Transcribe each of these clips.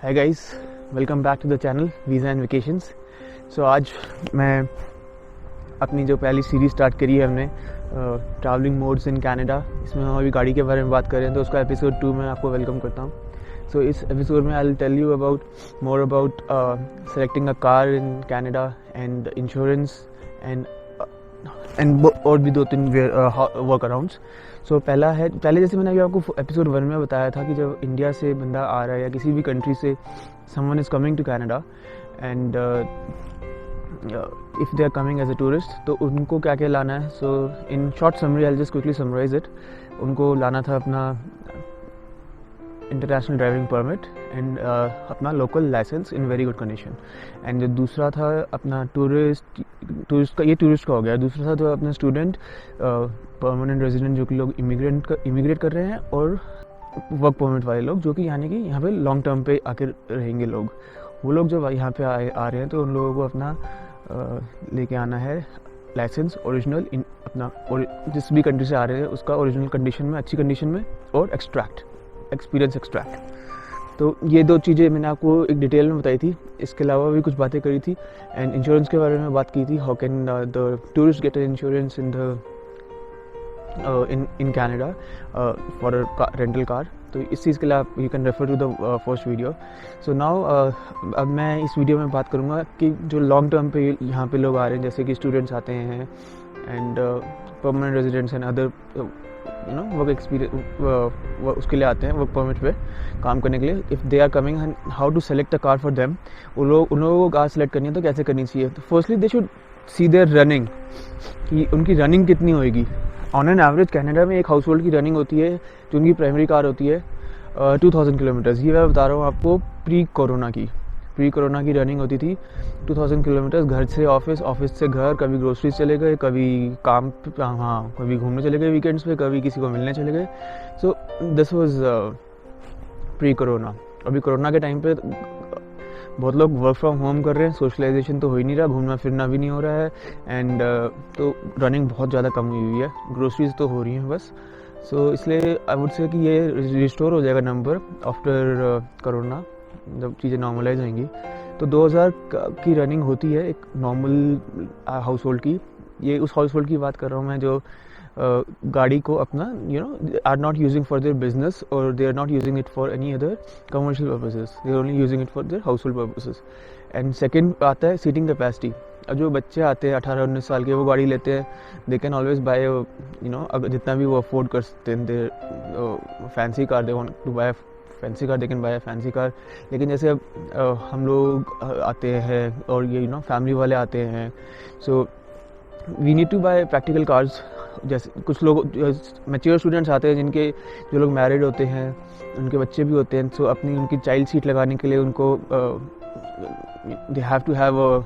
Hi guys, welcome back to the channel visa and vacations. So आज मैं अपनी जो पहली सीरीज़ स्टार्ट करी है हमने ट्रैवलिंग मोड्स इन कनाडा, इसमें हम अभी गाड़ी के बारे में बात कर रहे हैं, तो उसका एपिसोड 2 में आपको वेलकम करता हूँ। सो इस एपिसोड में I will tell you about more about selecting a car in Canada and insurance and और भी 2-3 वर्क अराउंड्स। सो पहले जैसे मैंने अभी आपको एपिसोड 1 में बताया था कि जब इंडिया से बंदा आ रहा है या किसी भी कंट्री से someone is coming to Canada and if they are coming as a tourist, तो उनको क्या क्या लाना है। So in short summary I will just quickly summarize it. उनको लाना था अपना इंटरनेशनल ड्राइविंग परमिट एंड अपना local license in very good condition. And जो दूसरा था अपना टूरिस्ट का, ये टूरिस्ट का हो गया। दूसरा था तो अपना स्टूडेंट, परमानेंट रेजिडेंट जो कि लोग इमिग्रेट कर रहे हैं, और वर्क परमिट वाले लोग जो कि यानी कि यहाँ पे लॉन्ग टर्म पे आकर रहेंगे लोग। वो लोग जब यहाँ पे आ रहे हैं तो उन लोगों को अपना लेके आना है लाइसेंस ओरिजिनल अपना, और जिस भी कंट्री से आ रहे हैं उसका ओरिजिनल कंडीशन में, अच्छी कंडीशन में, और एक्सपीरियंस एक्सट्रैक्ट। तो ये 2 चीज़ें मैंने आपको एक डिटेल में बताई थी। इसके अलावा भी कुछ बातें करी थी एंड इंश्योरेंस के बारे में बात की थी। How can the tourist get an insurance in Canada for rental car. तो इस चीज़ के लिए आप you can refer to the first video. So now अब मैं इस वीडियो में बात करूँगा कि जो लॉन्ग टर्म पे यहाँ पे लोग आ रहे हैं, जैसे कि स्टूडेंट्स आते हैं and permanent residents and other work experience उसके लिए आते हैं वर्क परमिट पे काम करने के लिए। If they are coming, how to select a car for them. उन लोगों को कार सेलेक्ट करनी है तो कैसे करनी चाहिए। तो firstly they should see their running, कि उनकी रनिंग कितनी होएगी। ऑन एन एवरेज कनाडा में एक हाउस होल्ड की रनिंग होती है जो उनकी प्राइमरी कार होती है 2000 किलोमीटर्स। ये मैं बता रहा हूँ आपको प्री कोरोना की रनिंग होती थी 2000 किलोमीटर्स, घर से ऑफिस, ऑफिस से घर, कभी ग्रोसरीज चले गए, कभी काम, हाँ कभी घूमने चले गए वीकेंड्स पे, कभी किसी को मिलने चले गए। So this was pre corona. अभी कोरोना के टाइम पे बहुत लोग वर्क फ्रॉम होम कर रहे हैं, सोशलाइजेशन तो हो ही नहीं रहा, घूमना फिरना भी नहीं हो रहा है, एंड तो रनिंग बहुत ज़्यादा कम हुई है। ग्रोसरीज तो हो रही हैं बस। सो इसलिए आई वुड से कि ये रिस्टोर हो जाएगा नंबर आफ्टर कोरोना, जब चीज़ें नॉर्मलाइज होंगी। तो 2000 की रनिंग होती है एक नॉर्मल हाउस होल्ड की। ये उस हाउस होल्ड की बात कर रहा हूँ मैं जो गाड़ी को अपना are not using for their business, और they are not using it for any other commercial purposes, they are only using it for their household purposes. And second आता है सीटिंग कैपेसिटी। अब जो बच्चे आते हैं 18-19 साल के, वो गाड़ी लेते हैं, दे कैन ऑलवेज बाय अगर जितना भी वो अफोर्ड कर सकते हैं, they fancy car, they want to buy fancy car, they can buy fancy car. लेकिन जैसे अब हम लोग आते हैं और ये फैमिली वाले आते हैं, so we need to buy practical cars. जैसे कुछ लोग मैच्योर स्टूडेंट्स आते हैं जिनके, जो लोग मैरिड होते हैं, उनके बच्चे भी होते हैं, सो उनकी चाइल्ड सीट लगाने के लिए उनको they have to have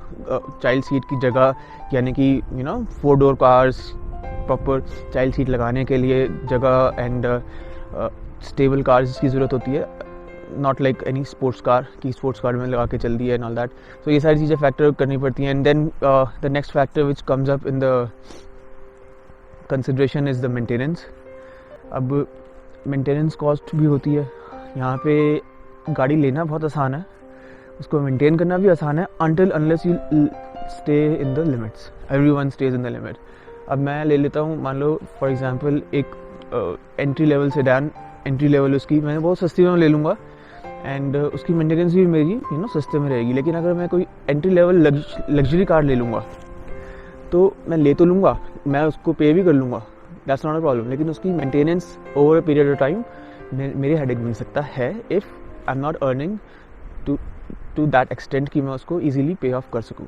child seat की जगह, यानी कि 4 door cars, proper child seat लगाने के लिए जगह, एंड स्टेबल कार्स की ज़रूरत होती है, not like any sports car की स्पोर्ट्स कार में लगा के चल दी है एंड ऑल दैट। सो ये सारी चीज़ें फैक्टर करनी पड़ती हैं। And then the next factor which comes up in the consideration is the maintenance. अब मेंटेनेंस कॉस्ट भी होती है। यहाँ पे गाड़ी लेना बहुत आसान है, उसको मेंटेन करना भी आसान है, until unless you stay in the limits, everyone stays in the limit। अब मैं ले लेता हूँ, मान लो फॉर एग्जांपल एक entry level sedan, entry level उसकी मैं बहुत सस्ती में ले लूँगा, एंड उसकी मेंटेनेंस भी मेरी सस्ते में रहेगी। लेकिन अगर मैं कोई एंट्री लेवल लग्जरी कार ले लूँगा, तो मैं ले तो लूँगा, मैं उसको पे भी कर लूँगा, दैट्स नॉट अ प्रॉब्लम, लेकिन उसकी maintenance over a period of time मेरे हेडेक बन सकता है if I am not earning to that extent कि मैं उसको ईजिली पे ऑफ कर सकूँ।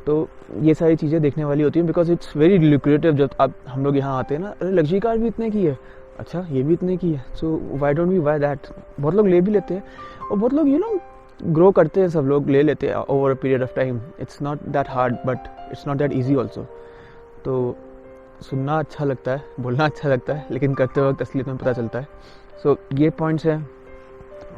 तो ये सारी चीज़ें देखने वाली होती हैं, बिकॉज इट्स वेरी लुक्रेटिव। जब हम लोग यहाँ आते हैं ना, अरे लग्जरी कार भी इतने की है, अच्छा ये भी इतने की है, so why don't we buy that. बहुत लोग ले भी लेते हैं, और बहुत लोग ग्रो करते हैं, सब लोग ले लेते हैं over a period of time. It's not that hard, but it's not that easy also. तो सुनना अच्छा लगता है, बोलना अच्छा लगता है, लेकिन करते वक्त असलियत में पता चलता है। सो ये पॉइंट्स हैं।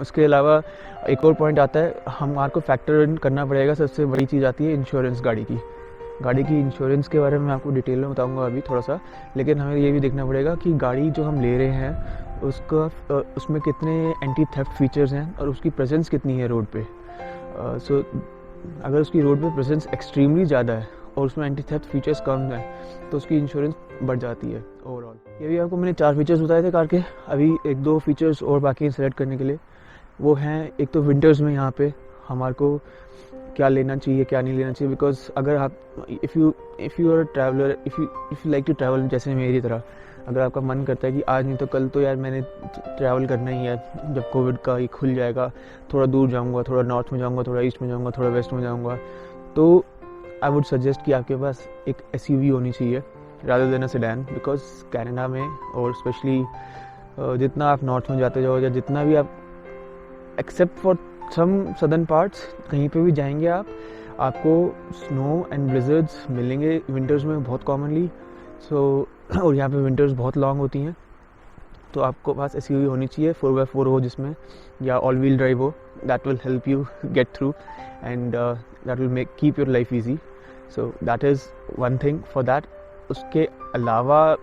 उसके अलावा एक और पॉइंट आता है, हमारे को फैक्टर इन करना पड़ेगा। सबसे बड़ी चीज़ आती है इंश्योरेंस। गाड़ी की इंश्योरेंस के बारे में मैं आपको डिटेल में बताऊंगा अभी थोड़ा सा, लेकिन हमें ये भी देखना पड़ेगा कि गाड़ी जो हम ले रहे हैं उसका उसमें कितने एंटी थेफ्ट फीचर्स हैं और उसकी प्रेजेंस कितनी है रोड पे। सो अगर उसकी रोड पे प्रेजेंस एक्सट्रीमली ज़्यादा है और उसमें एंटी थेफ्ट फीचर्स कम हैं तो उसकी इंश्योरेंस बढ़ जाती है ओवरऑल। ये भी आपको मैंने 4 फीचर्स बताए थे कार के, अभी 1-2 फीचर्स और बाकी हैं सेलेक्ट करने के लिए। वो हैं, एक तो विंटर्स में यहाँ पे हमारे को क्या लेना चाहिए क्या नहीं लेना चाहिए, बिकॉज अगर आप if you are traveller, if you like to travel जैसे मेरी तरह, अगर आपका मन करता है कि आज नहीं तो कल तो यार मैंने ट्रैवल करना ही है, जब कोविड का ये खुल जाएगा थोड़ा दूर जाऊंगा, थोड़ा नॉर्थ में जाऊंगा, थोड़ा ईस्ट में जाऊंगा, थोड़ा वेस्ट में जाऊंगा, तो आई वुड सजेस्ट कि आपके पास एक SUV होनी चाहिए rather than a sedan, because Canada में और स्पेशली जितना आप नॉर्थ में जाते जाओ या जितना भी आप except for some southern parts कहीं पे भी जाएंगे आपको स्नो एंड ब्लिजर्ड्स मिलेंगे विंटर्स में बहुत कॉमनली। सो और यहाँ पे विंटर्स बहुत लॉन्ग होती हैं, तो आपको पास SUV होनी चाहिए 4x4 हो जिसमें, या ऑल व्हील ड्राइव हो, that will help you get through and that will make keep your life easy. So that is one thing for that. उसके अलावा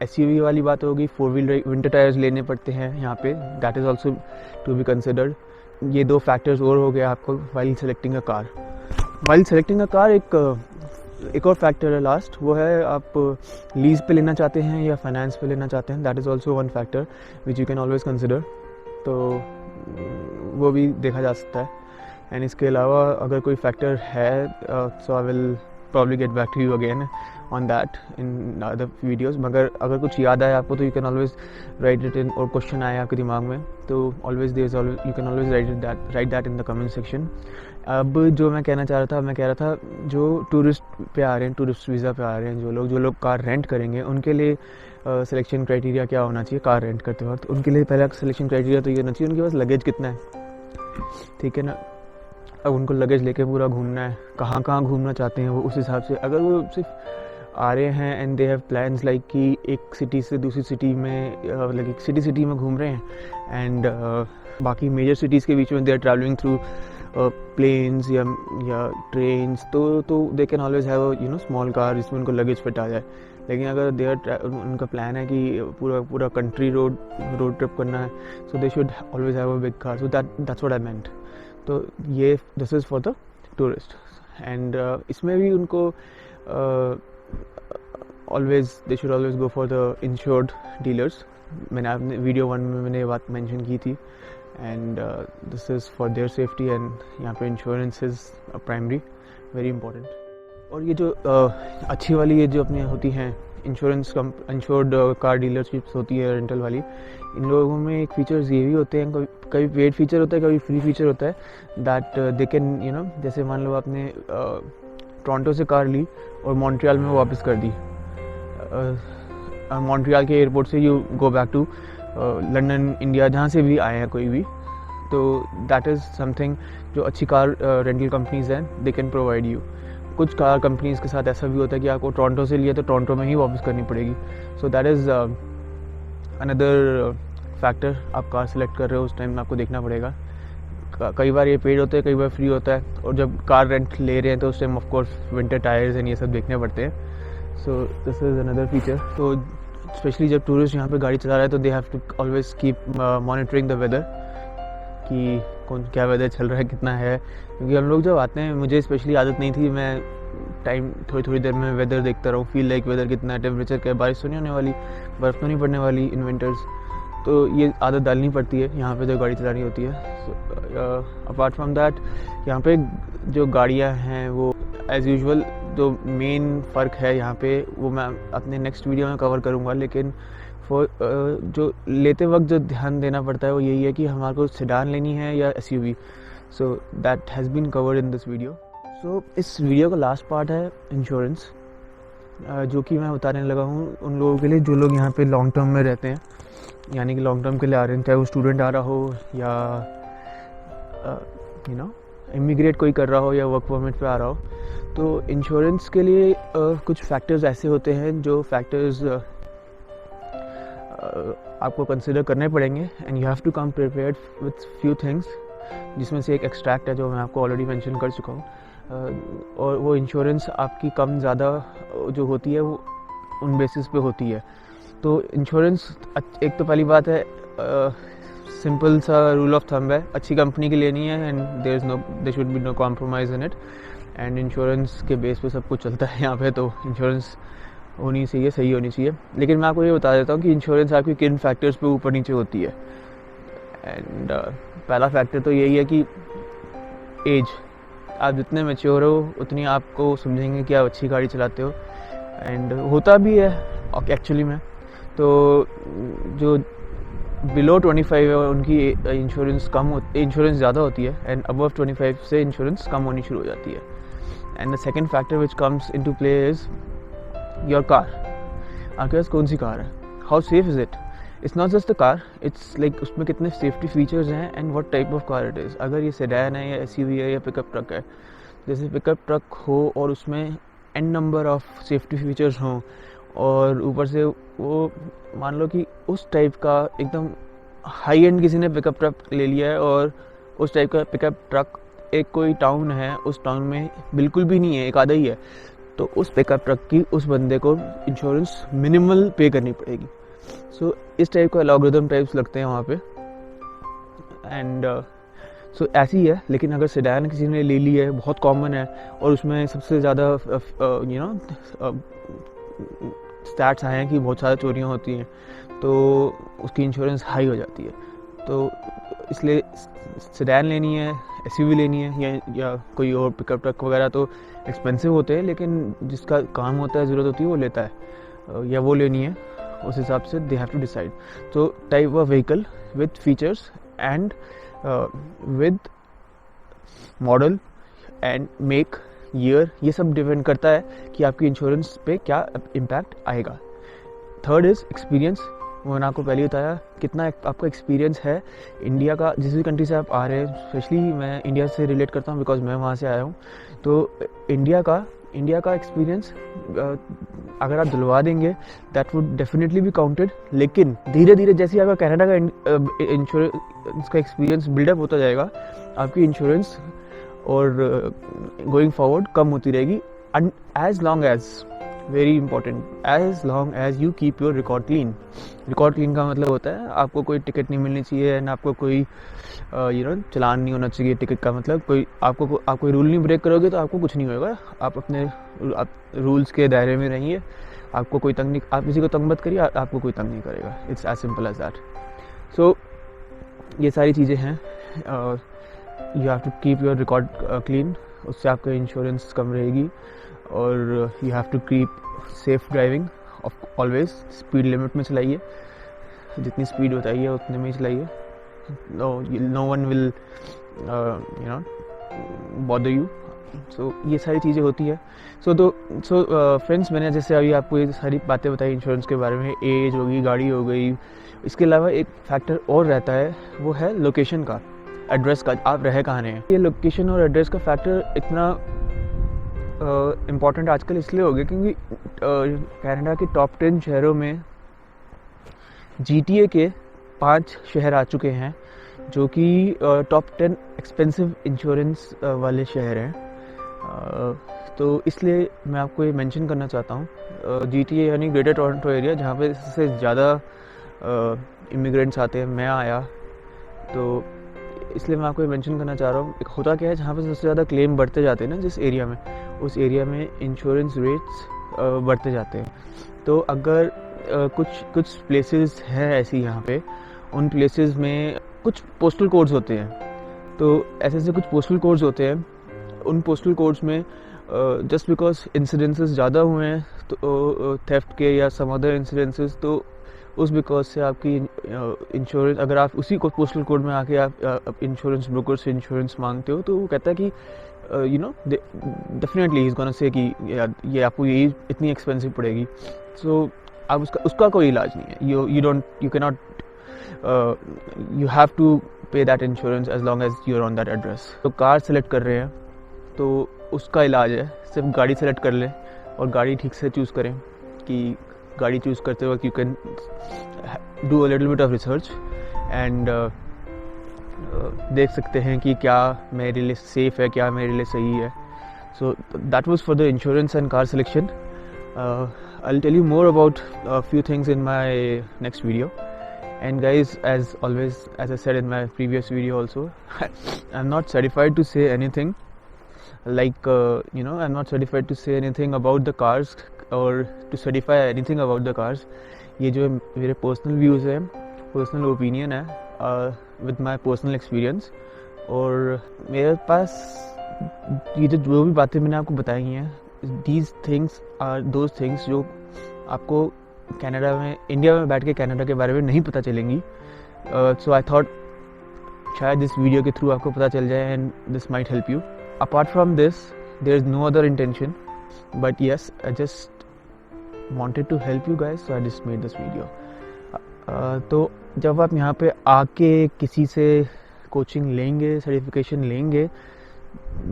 SUV वाली बात होगी, 4 व्हील विंटर टायर्स लेने पड़ते हैं यहाँ पे, that is also to be considered. ये 2 फैक्टर्स और हो गए आपको while selecting a car. While selecting a car एक और फैक्टर है लास्ट, वो है आप लीज पे लेना चाहते हैं या फाइनेंस पे लेना चाहते हैं, that is also one factor which you can always consider, तो वो भी देखा जा सकता है। एंड इसके अलावा अगर कोई फैक्टर है so I will probably get back to you again on that in other videos, मगर अगर कुछ याद आए आपको तो you can always write it in, और क्वेश्चन आए आपके दिमाग में तो always you can always write that in the comment section। अब जो मैं कहना चाह रहा था जो टूरिस्ट पे आ रहे हैं, टूरिस्ट वीज़ा पे आ रहे हैं जो लोग कार रेंट करेंगे, उनके लिए सिलेक्शन क्राइटेरिया क्या होना चाहिए कार रेंट करते वक्त। उनके लिए पहला सिलेक्शन क्राइटेरिया तो ये होना चाहिए उनके पास लगेज कितना है, ठीक है ना। अब उनको लगेज लेके पूरा घूमना है, कहाँ कहाँ घूमना चाहते हैं वो उस हिसाब से, अगर वो सिर्फ आ रहे हैं and they have plans like कि एक सिटी से दूसरी सिटी में लाइक सिटी में घूम रहे हैं एंड बाकी मेजर सिटीज़ के बीच में they are travelling through planes या ट्रेन्स, तो they can always have small car जिसमें उनको लगेज फिट आ जाए। लेकिन अगर उनका प्लान है कि पूरा कंट्री रोड ट्रिप करना है, so they should always have a big car, so that's what I meant. तो ये this is for the tourist and इसमें भी उनको they should always go for the insured dealers. मैंने आपने वीडियो 1 में मैंने ये बात मेंशन की थी and this is for their safety and यहाँ पे insurance is primary very important. और ये जो अच्छी वाली ये जो अपनी होती हैं इंश्योर्ड कार डीलरशिप्स होती है रेंटल वाली, इन लोगों में एक फीचर्स ये भी होते हैं, कभी पेड फीचर होता है, कभी फ्री फीचर होता है, दैट दे कैन जैसे मान लो आपने टोरंटो से कार ली और मॉन्ट्रियल में वापस कर दी, मॉन्ट्रियल के एयरपोर्ट से you go back to London, India, जहाँ से भी आए हैं कोई भी, तो दैट इज़ समथिंग जो अच्छी कार रेंटल कंपनीज़ हैं दे कैन प्रोवाइड यू। कुछ कार कंपनीज़ के साथ ऐसा भी होता है कि आपको टोरंटो से लिया तो टोरंटो में ही वापस करनी पड़ेगी, so that is another factor. आप कार सेलेक्ट कर रहे हो उस टाइम आपको देखना पड़ेगा, कई बार ये पेड होता है, कई बार फ्री होता है, और जब कार रेंट ले रहे हैं तो उस time of course winter tyres and ये सब देखने पड़ते हैं, so this is another feature. तो स्पेशली जब टूरिस्ट यहाँ पे गाड़ी चला रहा है तो they have to always keep monitoring the weather कि क्या वेदर चल रहा है, कितना है, क्योंकि हम लोग जब आते हैं, मुझे स्पेशली आदत नहीं थी, मैं टाइम थोड़ी देर में वेदर देखता रहूँ, फील लाइक वेदर कितना है, टेम्परेचर क्या है, बारिश तो नहीं होने वाली, बर्फ़ तो नहीं पड़ने वाली इन विंटर्स, तो ये आदत डालनी पड़ती है यहाँ पे जब गाड़ी चलानी होती है। अपार्ट फ्रॉम दैट यहाँ पे जो गाड़ियाँ हैं वो एज़ यूजुअल जो मेन फ़र्क है यहाँ पे वो मैं अपने नेक्स्ट वीडियो में कवर करूँगा, लेकिन जो लेते वक्त जो ध्यान देना पड़ता है वो यही है कि हमारे को सेडान लेनी है या SUV, so that has been covered in this video. So इस वीडियो का लास्ट पार्ट है इंश्योरेंस, जो कि मैं बताने लगा हूँ उन लोगों के लिए जो लोग यहाँ पे लॉन्ग टर्म में रहते हैं, यानी कि लॉन्ग टर्म के लिए आ रहे हैं, चाहे वो स्टूडेंट आ रहा हो या इमिग्रेट कोई कर रहा हो या वर्क परमिट पे आ रहा हो। तो इंश्योरेंस के लिए कुछ फैक्टर्स ऐसे होते हैं जो फैक्टर्स आपको कंसिडर करने पड़ेंगे and you have to come prepared with few things, जिसमें से एक एक्सट्रैक्ट है जो मैं आपको ऑलरेडी मेंशन कर चुका हूँ, और वो इंश्योरेंस आपकी कम ज़्यादा जो होती है वो उन बेसिस पे होती है। तो इंश्योरेंस एक तो पहली बात है, सिंपल सा रूल ऑफ थंब है, अच्छी कंपनी की लेनी है and there should be no compromise in it, and insurance के बेस पे सब कुछ चलता है यहाँ पे, तो इंश्योरेंस होनी चाहिए, सही होनी चाहिए। लेकिन मैं आपको ये बता देता हूँ कि इंश्योरेंस आपकी किन फैक्टर्स पे ऊपर नीचे होती है। एंड पहला फैक्टर तो यही है कि एज, आप जितने मैच्योर हो उतनी आपको समझेंगे कि आप अच्छी गाड़ी चलाते हो, एंड होता भी है एक्चुअली में। तो जो बिलो 25 है उनकी इंश्योरेंस ज़्यादा होती है, एंड अबव 25 से इंश्योरेंस कम होनी शुरू हो जाती है। And the second factor which comes into play is your car. आपके पास कौन सी कार है, how safe is it. It's not just the car, it's like उसमें कितने सेफ्टी फीचर्स हैं and what type of car it is. अगर ये सेडान है या एसयूवी है या पिकअप ट्रक है, जैसे पिकअप ट्रक हो और उसमें an number of safety features हों, और ऊपर से वो मान लो कि उस टाइप का एकदम हाई एंड किसी ने पिकअप ट्रक ले लिया है, और उस टाइप का पिकअप ट्रक एक कोई टाउन है, उस टाउन में बिल्कुल भी नहीं है, एक आधा ही है, तो उस पिकअप ट्रक की उस बंदे को इंश्योरेंस मिनिमल पे करनी पड़ेगी। सो इस टाइप का एल्गोरिथम टाइप्स लगते हैं वहाँ पे, एंड सो ऐसी ही है। लेकिन अगर सेडान किसी ने ले ली है, बहुत कॉमन है, और उसमें सबसे ज़्यादा स्टैट्स आए हैं कि बहुत सारी चोरियाँ होती हैं, तो उसकी इंश्योरेंस हाई हो जाती है। तो इसलिए सेडान लेनी है, एसयूवी लेनी है, या कोई और पिकअप ट्रक वगैरह तो एक्सपेंसिव होते हैं, लेकिन जिसका काम होता है, ज़रूरत होती है, वो लेता है, या वो लेनी है, उस हिसाब से दे हैव टू डिसाइड। तो type of vehicle with features and with model and make year, ये सब डिपेंड करता है कि आपकी इंश्योरेंस पे क्या इम्पैक्ट आएगा। Third is experience. मैंने आपको पहले बताया कितना आपका एक्सपीरियंस है इंडिया का, जिस भी कंट्री से आप आ रहे हैं। स्पेशली मैं इंडिया से रिलेट करता हूँ बिकॉज मैं वहाँ से आया हूँ। तो इंडिया का एक्सपीरियंस अगर आप दिलवा देंगे that would definitely be counted. लेकिन धीरे धीरे जैसे आपका कनाडा का इंश्योरेंस का एक्सपीरियंस बिल्डअप होता जाएगा, आपकी इंश्योरेंस और गोइंग फॉरवर्ड कम होती रहेगी, as long as, very important, as long as you keep your record clean. Record clean का मतलब होता है आपको कोई टिकट नहीं मिलनी चाहिए, एंड आपको कोई चलान नहीं होना चाहिए। टिकट का मतलब आप कोई रूल नहीं ब्रेक करोगे तो आपको कुछ नहीं होगा, आप अपने रूल्स के दायरे में रहिए, आपको कोई तंग नहीं, आप किसी को तंग मत करिए, आपको कोई तंग नहीं करेगा। It's as simple as that. So ये सारी चीज़ें हैं, you have to keep your record clean, उससे आपका इंश्योरेंस कम रहेगी। और you have to keep safe driving of always, speed limit में चलाइए, जितनी स्पीड बताइए उतने में ही चलाइए। No one will bother you. So ये सारी चीज़ें होती है। सो फ्रेंड्स, मैंने जैसे अभी आपको ये सारी बातें बताई इंश्योरेंस के बारे में, एज होगी, गाड़ी हो गई, इसके अलावा एक फैक्टर और रहता है, वो है लोकेशन का, एड्रेस का, आप रह कहाँ रहे हैं। ये लोकेशन और एड्रेस का फैक्टर इतना इम्पॉर्टेंट आजकल इसलिए हो गया क्योंकि कनाडा के टॉप 10 शहरों में GTA के 5 शहर आ चुके हैं, जो कि टॉप 10 एक्सपेंसिव इंश्योरेंस वाले शहर हैं। तो इसलिए मैं आपको ये मेंशन करना चाहता हूँ, GTA यानी ग्रेटर टोरंटो एरिया, जहाँ पे सबसे ज़्यादा इमिग्रेंट्स आते हैं। मैं आया तो इसलिए मैं आपको ये मेंशन करना चाह रहा हूँ। एक होता क्या है, जहाँ पे सबसे ज़्यादा क्लेम बढ़ते जाते हैं ना जिस एरिया में, उस एरिया में इंश्योरेंस रेट्स बढ़ते जाते हैं। तो अगर कुछ प्लेसेस हैं ऐसी यहाँ पे, उन प्लेसेस में कुछ पोस्टल कोड्स होते हैं। तो ऐसे कुछ पोस्टल कोड्स होते हैं, उन पोस्टल कोड्स में जस्ट बिकॉज इंसिडेंसेस ज़्यादा हुए हैं तो थेफ्ट के या सम अदर इंसिडेंसेस, तो उस बिकॉज से आपकी इंश्योरेंस, अगर आप उसी को पोस्टल कोड में आके आप इंश्योरेंस ब्रोकर से इंश्योरेंस मांगते हो, तो वो कहता है कि डेफिनेटली इज़ गोना से कि ये आपको यही इतनी एक्सपेंसिव पड़ेगी। सो अब उसका कोई इलाज नहीं है। You can not, you have to pay that insurance as long as you are on that address. तो कार सेलेक्ट कर रहे हैं तो उसका इलाज है, सिर्फ गाड़ी सेलेक्ट कर लें और गाड़ी ठीक से चूज़ करें। कि गाड़ी चूज़ करते वक्त you can do a little bit of research and देख सकते हैं कि क्या मेरे लिए सेफ़ है, क्या मेरे लिए सही है। So that was for the insurance and car selection. I'll tell you more about a few things in my next video. And guys, as always, as I said in my previous video also, I'm not certified to say anything like I'm not certified to say anything about the cars or to certify anything about the cars. ये जो मेरे personal views है, personal opinion है, with my personal experience. और मेरे पास ये जो भी बातें मैंने आपको बताई हैं, these things are those things जो आपको कनाडा में, इंडिया में बैठ के कनाडा के बारे में नहीं पता चलेंगी. सो आई थॉट शायद इस वीडियो के थ्रू आपको पता चल जाए and this might help you. Apart from this there is no other intention, but yes, I just wanted to help you guys, so I just made this video. तो जब आप यहाँ पे आके किसी से कोचिंग लेंगे, सर्टिफिकेशन लेंगे,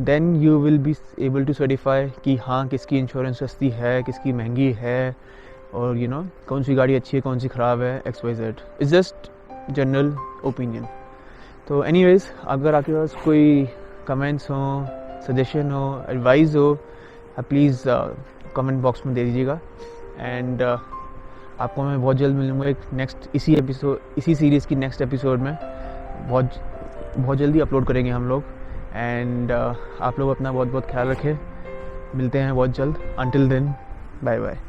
then you will be able to certify कि हाँ किसकी इंश्योरेंस सस्ती है, किसकी महंगी है, और कौन सी गाड़ी अच्छी है, कौन सी ख़राब है, XYZ. It's just general opinion. तो एनीवेज, अगर आपके पास कोई कमेंट्स हो, सजेशन हो, एडवाइस हो, प्लीज़ कमेंट बॉक्स में दे दीजिएगा. एंड आपको मैं बहुत जल्द मिलूँगा एक नेक्स्ट इसी सीरीज़ की नेक्स्ट एपिसोड में. बहुत जल्दी अपलोड करेंगे हम लोग. एंड आप लोग अपना बहुत बहुत ख्याल रखें. मिलते हैं बहुत जल्द. Until then, bye bye.